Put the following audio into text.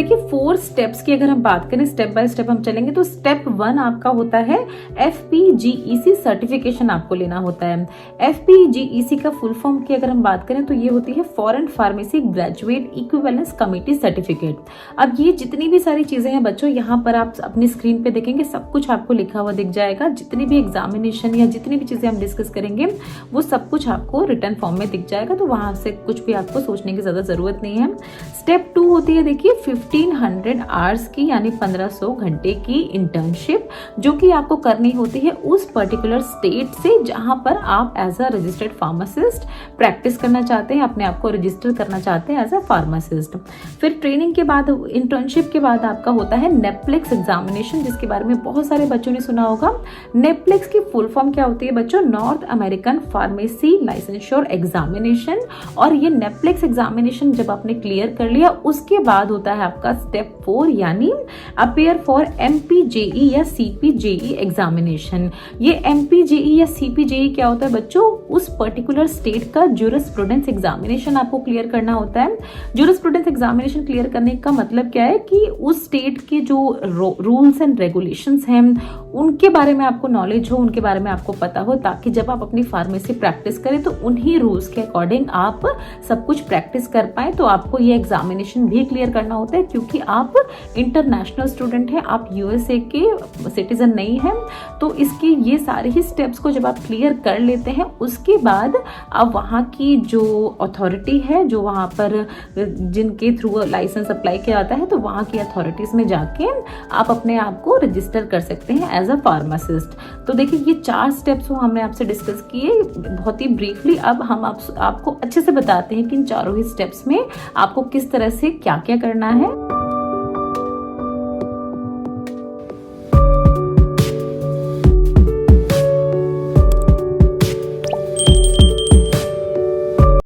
देखिए 4 स्टेप्स की अगर हम बात करें, स्टेप बाय स्टेप हम चलेंगे तो स्टेप 1 आपका होता है FPGEC सर्टिफिकेशन आपको लेना होता है। FPGEC का फुल फॉर्म की अगर हम बात करें तो ये होती है foreign pharmacy graduate equivalence committee certificate. अब ये जितनी भी सारी चीजें हैं बच्चों, यहाँ पर आप अपनी स्क्रीन पे देखेंगे सब कुछ आपको लिखा हुआ दिख जाएगा। जितनी भी एग्जामिनेशन या जितनी भी चीजें हम डिस्कस करेंगे वो सब कुछ आपको रिटर्न फॉर्म में दिख जाएगा, तो वहां से कुछ भी आपको सोचने की ज्यादा जरूरत नहीं है। स्टेप 2 होती है देखिए 1500 आवर्स की यानी 1500 घंटे की इंटर्नशिप, जो कि आपको करनी होती है उस पर्टिकुलर स्टेट से जहां पर आप as a registered pharmacist practice करना चाहते हैं, अपने आप को रजिस्टर करना चाहते हैं एज अ फार्मासिस्ट। फिर ट्रेनिंग के बाद, इंटर्नशिप के बाद आपका होता है नेप्लेक्स एग्जामिनेशन, जिसके बारे में बहुत सारे बच्चों ने सुना होगा। नेप्लेक्स की फुल फॉर्म क्या होती है बच्चों? North American pharmacy licensure examination. और ये नेप्लेक्स एग्जामिनेशन जब आपने क्लियर कर लिया उसके बाद होता है आपका स्टेप 4 यानी अपेयर फॉर MPJE या CPJE एग्जामिनेशन। ये MPJE या CPJE क्या होता है बच्चों? उस पर्टिकुलर स्टेट का ज्यूरिस्प्रूडेंस एग्जामिनेशन आपको क्लियर करना होता है। ज्यूरिस्प्रूडेंस एग्जामिनेशन क्लियर करने का मतलब क्या है कि उस स्टेट के जो रूल्स एंड रेगुलेशंस हैं उनके बारे में आपको नॉलेज हो, उनके बारे में आपको पता हो, ताकि जब आप अपनी फार्मेसी प्रैक्टिस करें तो उन्हीं रूल्स के अकॉर्डिंग आप सब कुछ प्रैक्टिस कर पाए। तो आपको ये एग्जामिनेशन भी क्लियर करना होता है क्योंकि आप इंटरनेशनल स्टूडेंट हैं, आप USA के सिटीजन नहीं हैं। तो इसके ये सारे ही स्टेप्स को जब आप क्लियर कर लेते हैं उसके बाद आप वहाँ की जो अथॉरिटी है, जो वहाँ पर जिनके थ्रू लाइसेंस अप्लाई किया जाता है, तो वहाँ की अथॉरिटीज में जाके आप अपने आप को रजिस्टर कर सकते हैं एज अ फार्मासिस्ट। तो देखिए ये 4 स्टेप्स हमने आपसे डिस्कस किए बहुत ही ब्रीफली। अब हम आपको अच्छे से बताते हैं कि इन चारों ही स्टेप्स में आपको किस तरह से क्या क्या करना है